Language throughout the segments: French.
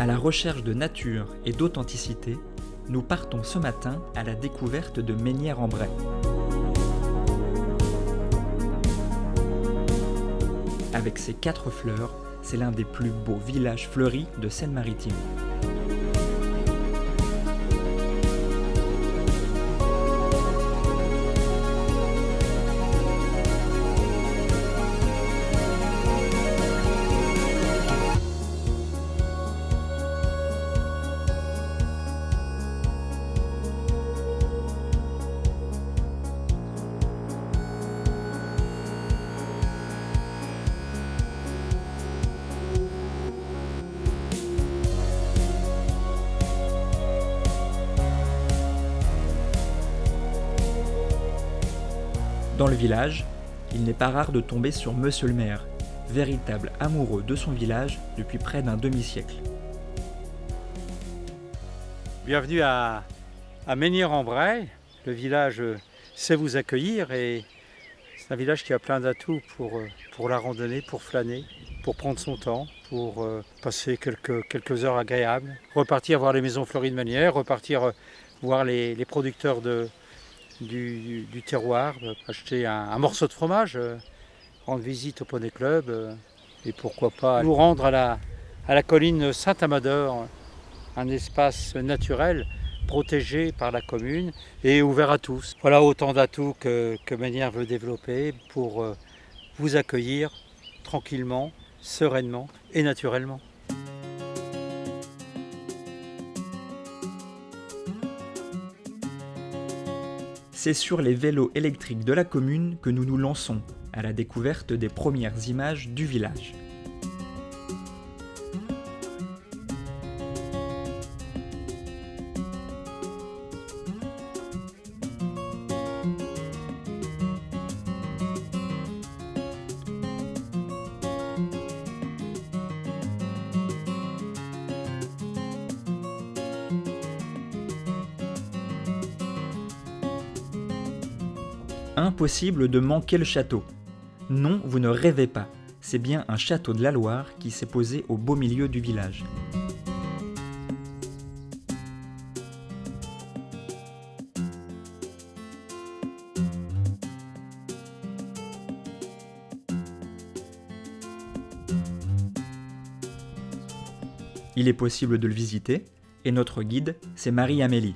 À la recherche de nature et d'authenticité, nous partons ce matin à la découverte de Mesnières-en-Bray. Avec ses 4 fleurs, c'est l'un des plus beaux villages fleuris de Seine-Maritime. Dans le village, il n'est pas rare de tomber sur Monsieur le maire, véritable amoureux de son village depuis près d'un demi-siècle. Bienvenue à Mesnières-en-Bray. Le village sait vous accueillir et c'est un village qui a plein d'atouts pour la randonnée, pour flâner, pour prendre son temps, pour passer quelques heures agréables, repartir voir les maisons fleuries de Mesnières, repartir voir les producteurs du terroir, acheter un morceau de fromage, rendre visite au Poney Club et pourquoi pas nous rendre à la colline Saint-Amador, un espace naturel protégé par la commune et ouvert à tous. Voilà autant d'atouts que Mesnières veut développer pour vous accueillir tranquillement, sereinement et naturellement. C'est sur les vélos électriques de la commune que nous nous lançons à la découverte des premières images du village. Impossible de manquer le château. Non, vous ne rêvez pas, c'est bien un château de la Loire qui s'est posé au beau milieu du village. Il est possible de le visiter, et notre guide, c'est Marie-Amélie.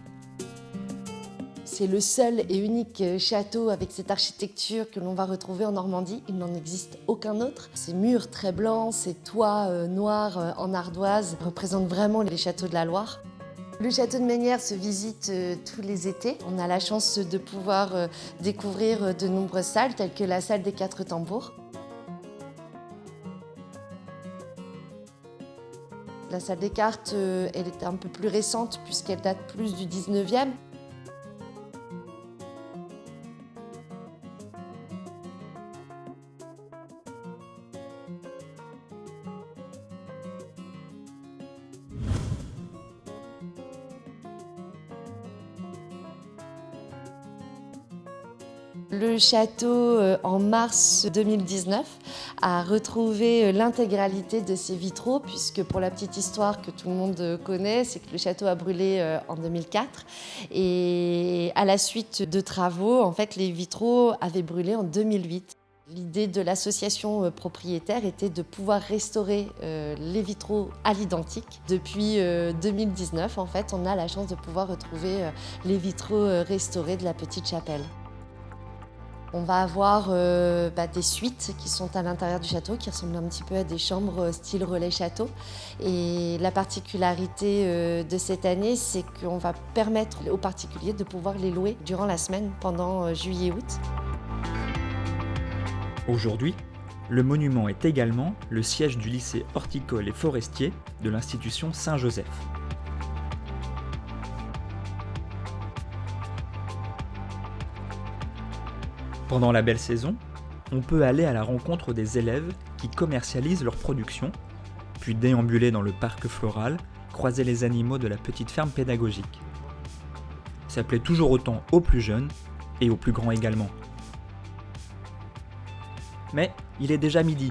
C'est le seul et unique château avec cette architecture que l'on va retrouver en Normandie. Il n'en existe aucun autre. Ces murs très blancs, ces toits noirs en ardoise représentent vraiment les châteaux de la Loire. Le château de Mesnières se visite tous les étés. On a la chance de pouvoir découvrir de nombreuses salles, telles que la salle des 4 tambours. La salle des cartes, elle est un peu plus récente puisqu'elle date plus du 19e. Le château, en mars 2019, a retrouvé l'intégralité de ses vitraux, puisque pour la petite histoire que tout le monde connaît, c'est que le château a brûlé en 2004. Et à la suite de travaux, en fait, les vitraux avaient brûlé en 2008. L'idée de l'association propriétaire était de pouvoir restaurer les vitraux à l'identique. Depuis 2019, en fait, on a la chance de pouvoir retrouver les vitraux restaurés de la petite chapelle. On va avoir des suites qui sont à l'intérieur du château, qui ressemblent un petit peu à des chambres style relais château. Et la particularité de cette année, c'est qu'on va permettre aux particuliers de pouvoir les louer durant la semaine, pendant juillet-août. Aujourd'hui, le monument est également le siège du lycée horticole et forestier de l'institution Saint-Joseph. Pendant la belle saison, on peut aller à la rencontre des élèves qui commercialisent leur production, puis déambuler dans le parc floral, croiser les animaux de la petite ferme pédagogique. Ça plaît toujours autant aux plus jeunes et aux plus grands également. Mais il est déjà midi.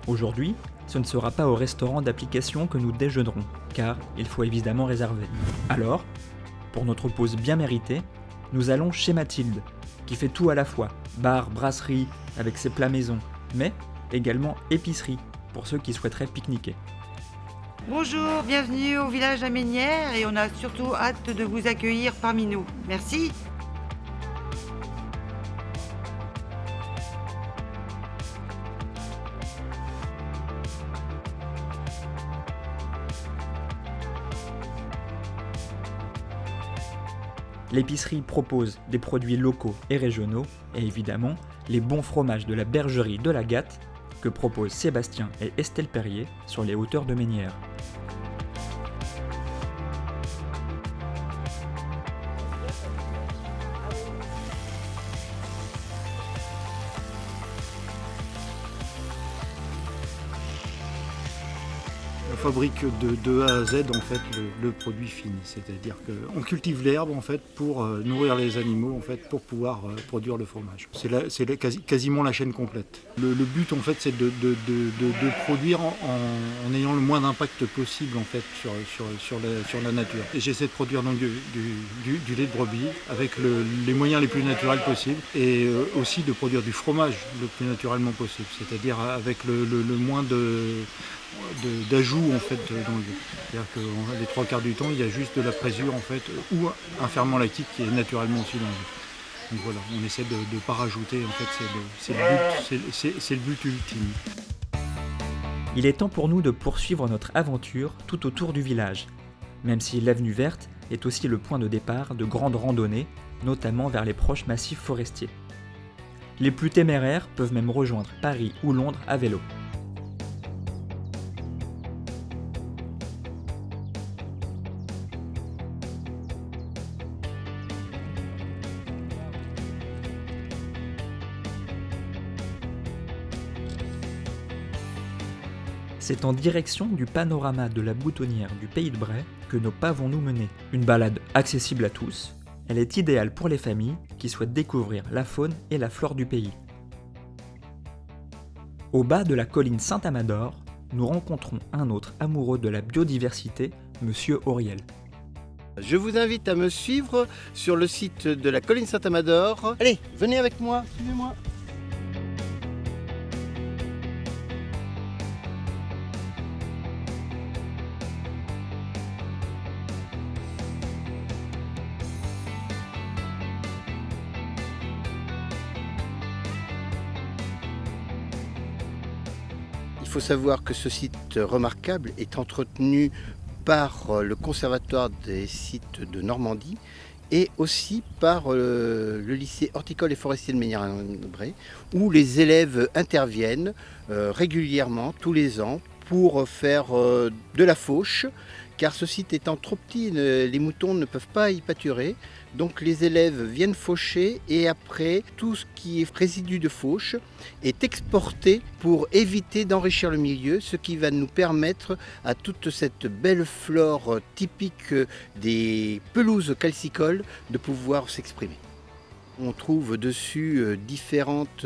Aujourd'hui, ce ne sera pas au restaurant d'application que nous déjeunerons, car il faut évidemment réserver. Alors, pour notre pause bien méritée, nous allons chez Mathilde, qui fait tout à la fois, bar, brasserie, avec ses plats maison, mais également épicerie, pour ceux qui souhaiteraient pique-niquer. Bonjour, bienvenue au village Aménière et on a surtout hâte de vous accueillir parmi nous. Merci. L'épicerie propose des produits locaux et régionaux, et évidemment les bons fromages de la bergerie de la Gatte que proposent Sébastien et Estelle Perrier sur les hauteurs de Ménières. On fabrique de A à Z en fait le produit fini, c'est-à-dire qu'on cultive l'herbe en fait pour nourrir les animaux en fait pour pouvoir produire le fromage. C'est quasiment la chaîne complète. Le but en fait c'est de produire en ayant le moins d'impact possible en fait sur la nature. Et j'essaie de produire donc du lait de brebis avec les moyens les plus naturels possibles et aussi de produire du fromage le plus naturellement possible, c'est-à-dire avec le moins d'ajout en fait dans le lait. C'est-à-dire que les 3 quarts du temps il y a juste de la présure en fait ou un ferment lactique qui est naturellement aussi dans le lait. Donc voilà, on essaie de ne pas rajouter en fait, c'est le but ultime. Il est temps pour nous de poursuivre notre aventure tout autour du village, même si l'avenue verte est aussi le point de départ de grandes randonnées, notamment vers les proches massifs forestiers. Les plus téméraires peuvent même rejoindre Paris ou Londres à vélo. C'est en direction du panorama de la boutonnière du Pays de Bray que nos pas vont nous mener. Une balade accessible à tous, elle est idéale pour les familles qui souhaitent découvrir la faune et la flore du pays. Au bas de la colline Saint-Amador, nous rencontrons un autre amoureux de la biodiversité, Monsieur Auriel. Je vous invite à me suivre sur le site de la colline Saint-Amador. Allez, venez avec moi, suivez-moi. Il faut savoir que ce site remarquable est entretenu par le Conservatoire des sites de Normandie et aussi par le lycée horticole et forestier de Ménières-en-Bray, où les élèves interviennent régulièrement, tous les ans, pour faire de la fauche, car ce site étant trop petit, les moutons ne peuvent pas y pâturer. Donc les élèves viennent faucher et après, tout ce qui est résidu de fauche est exporté pour éviter d'enrichir le milieu, ce qui va nous permettre à toute cette belle flore typique des pelouses calcicoles de pouvoir s'exprimer. On trouve dessus différentes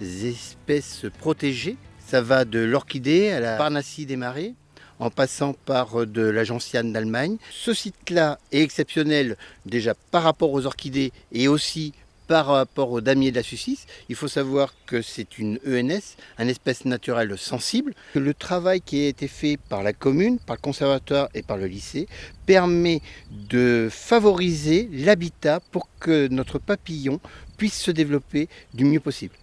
espèces protégées. Ça va de l'orchidée à la parnassie des marais, en passant par de la gentiane d'Allemagne. Ce site-là est exceptionnel déjà par rapport aux orchidées et aussi par rapport au damier de la Suisse. Il faut savoir que c'est une ENS, un espèce naturelle sensible. Le travail qui a été fait par la commune, par le conservatoire et par le lycée permet de favoriser l'habitat pour que notre papillon puisse se développer du mieux possible.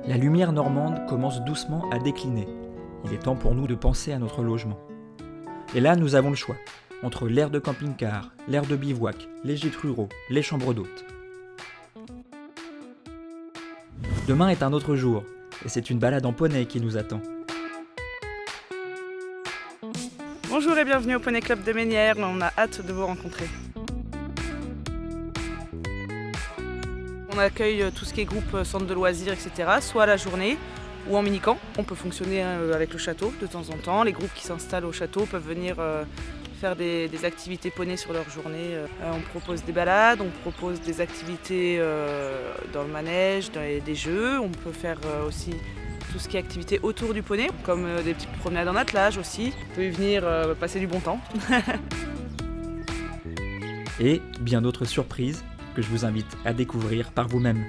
La lumière normande commence doucement à décliner. il est temps pour nous de penser à notre logement. Et là, nous avons le choix, entre l'aire de camping-car, l'aire de bivouac, les gîtes ruraux, les chambres d'hôtes. Demain est un autre jour, et c'est une balade en poney qui nous attend. Bonjour et bienvenue au Poney Club de Ménières, on a hâte de vous rencontrer. On accueille tout ce qui est groupe centre de loisirs, etc., soit à la journée ou en mini-camp. On peut fonctionner avec le château de temps en temps. Les groupes qui s'installent au château peuvent venir faire des activités poney sur leur journée. On propose des balades, on propose des activités dans le manège, des jeux. On peut faire aussi tout ce qui est activités autour du poney, comme des petites promenades en attelage aussi. Vous pouvez venir passer du bon temps. Et bien d'autres surprises que je vous invite à découvrir par vous-même.